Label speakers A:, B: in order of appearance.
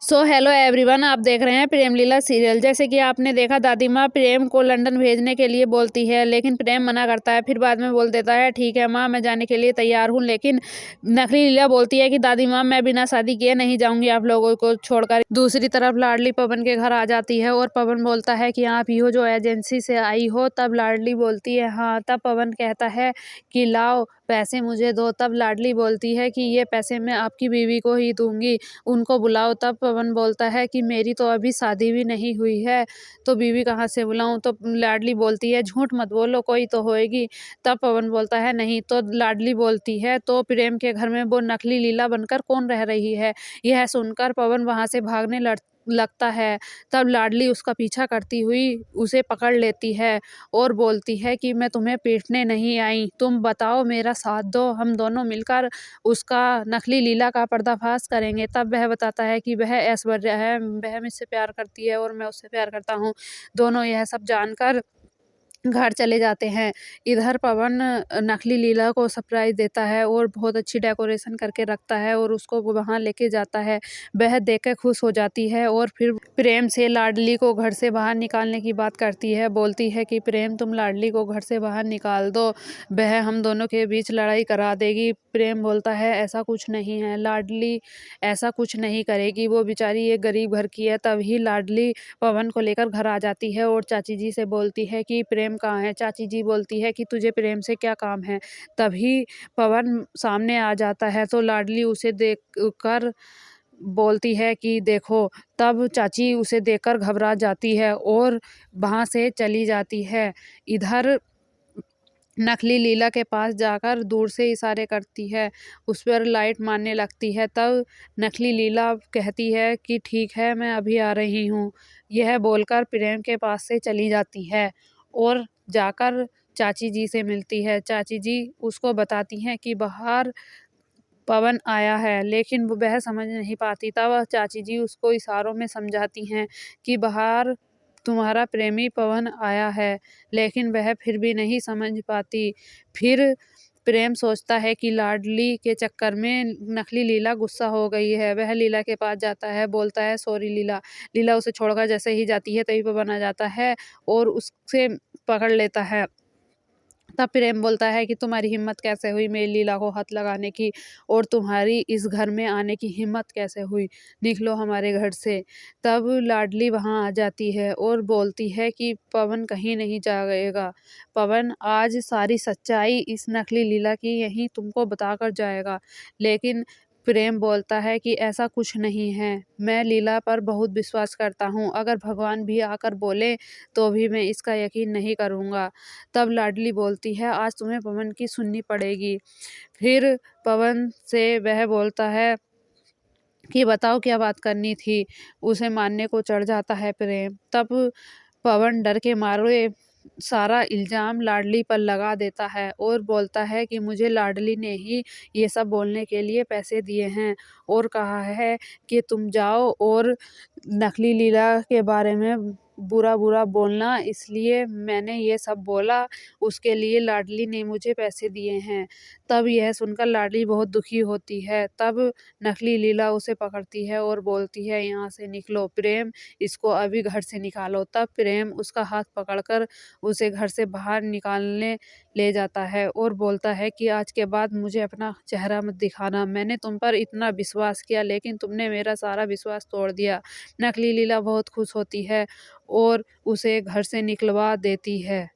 A: So hello everyone, आप देख रहे हैं प्रेम लीला सीरियल। जैसे कि आपने देखा, दादी माँ प्रेम को लंदन भेजने के लिए बोलती है, लेकिन प्रेम मना करता है। फिर बाद में बोल देता है ठीक है माँ, मैं जाने के लिए तैयार हूँ। लेकिन नकली लीला बोलती है कि दादी माँ, मैं बिना शादी किए नहीं जाऊंगी आप लोगों को छोड़कर। दूसरी तरफ लाडली पवन के घर आ जाती है और पवन बोलता है कि आप ही हो जो एजेंसी से आई हो। तब लाडली बोलती है हाँ। तब पवन कहता है कि लाओ पैसे मुझे दो। तब लाडली बोलती है कि ये पैसे मैं आपकी बीवी को ही दूंगी, उनको बुलाओ। तब पवन बोलता है कि मेरी तो अभी शादी भी नहीं हुई है, तो बीवी कहाँ से बुलाऊं। तो लाडली बोलती है झूठ मत बोलो, कोई तो होएगी। तब पवन बोलता है नहीं। तो लाडली बोलती है तो प्रेम के घर में वो नकली लीला बनकर कौन रह रही है। यह सुनकर पवन वहां से भागने लगता है। तब लाडली उसका पीछा करती हुई उसे पकड़ लेती है और बोलती है कि मैं तुम्हें पीटने नहीं आई, तुम बताओ, मेरा साथ दो, हम दोनों मिलकर उसका नकली लीला का पर्दाफाश करेंगे। तब वह बताता है कि वह ऐश्वर्या है, वह मुझसे प्यार करती है और मैं उससे प्यार करता हूँ। दोनों यह सब जानकर घर चले जाते हैं। इधर पवन नकली लीला को सरप्राइज़ देता है और बहुत अच्छी डेकोरेशन करके रखता है और उसको वो वहाँ लेके जाता है। वह देख के खुश हो जाती है और फिर प्रेम से लाडली को घर से बाहर निकालने की बात करती है। बोलती है कि प्रेम, तुम लाडली को घर से बाहर निकाल दो, वह हम दोनों के बीच लड़ाई करा देगी। प्रेम बोलता है ऐसा कुछ नहीं है, लाडली ऐसा कुछ नहीं करेगी, वो बेचारी एक गरीब घर की है। तभी लाडली पवन को लेकर घर आ जाती है और चाची जी से बोलती है कि प्रेम कहाँ है। चाची जी बोलती है कि तुझे प्रेम से क्या काम है। तभी पवन सामने आ जाता है तो लाडली उसे देख कर बोलती है कि देखो। तब चाची उसे देखकर घबरा जाती है और वहां से चली जाती है। इधर नकली लीला के पास जाकर दूर से इशारे करती है, उस पर लाइट मारने लगती है। तब नकली लीला कहती है कि ठीक है, मैं अभी आ रही हूँ। यह बोलकर प्रेम के पास से चली जाती है और जाकर चाची जी से मिलती है। चाची जी उसको बताती हैं कि बाहर पवन आया है, लेकिन वह समझ नहीं पाती। तब चाची जी उसको इशारों में समझाती हैं कि बाहर तुम्हारा प्रेमी पवन आया है, लेकिन वह फिर भी नहीं समझ पाती। फिर प्रेम सोचता है कि लाडली के चक्कर में नकली लीला गुस्सा हो गई है। वह लीला के पास जाता है, बोलता है सॉरी लीला। लीला उसे छोड़कर जैसे ही जाती है तभी पवन आ जाता है और उससे पकड़ लेता है। तब प्रेम बोलता है कि तुम्हारी हिम्मत कैसे हुई मेरी लीला को हाथ लगाने की, और तुम्हारी इस घर में आने की हिम्मत कैसे हुई, निकलो हमारे घर से। तब लाडली वहां आ जाती है और बोलती है कि पवन कहीं नहीं जाएगा, पवन आज सारी सच्चाई इस नकली लीला की यही तुमको बताकर जाएगा। लेकिन प्रेम बोलता है कि ऐसा कुछ नहीं है, मैं लीला पर बहुत विश्वास करता हूँ, अगर भगवान भी आकर बोले तो भी मैं इसका यकीन नहीं करूँगा। तब लाडली बोलती है आज तुम्हें पवन की सुननी पड़ेगी। फिर पवन से वह बोलता है कि बताओ क्या बात करनी थी। उसे मारने को चढ़ जाता है प्रेम। तब पवन डर के मारे सारा इल्ज़ाम लाडली पर लगा देता है और बोलता है कि मुझे लाडली ने ही ये सब बोलने के लिए पैसे दिए हैं और कहा है कि तुम जाओ और नकली लीला के बारे में बुरा-बुरा बोलना, इसलिए मैंने ये सब बोला, उसके लिए लाडली ने मुझे पैसे दिए हैं। तब यह सुनकर लाडली बहुत दुखी होती है। तब नकली लीला उसे पकड़ती है और बोलती है यहाँ से निकलो प्रेम, इसको अभी घर से निकालो। तब प्रेम उसका हाथ पकड़कर उसे घर से बाहर निकालने ले जाता है और बोलता है कि आज के बाद मुझे अपना चेहरा मत दिखाना, मैंने तुम पर इतना विश्वास किया लेकिन तुमने मेरा सारा विश्वास तोड़ दिया। नकली लीला बहुत खुश होती है और उसे घर से निकलवा देती है।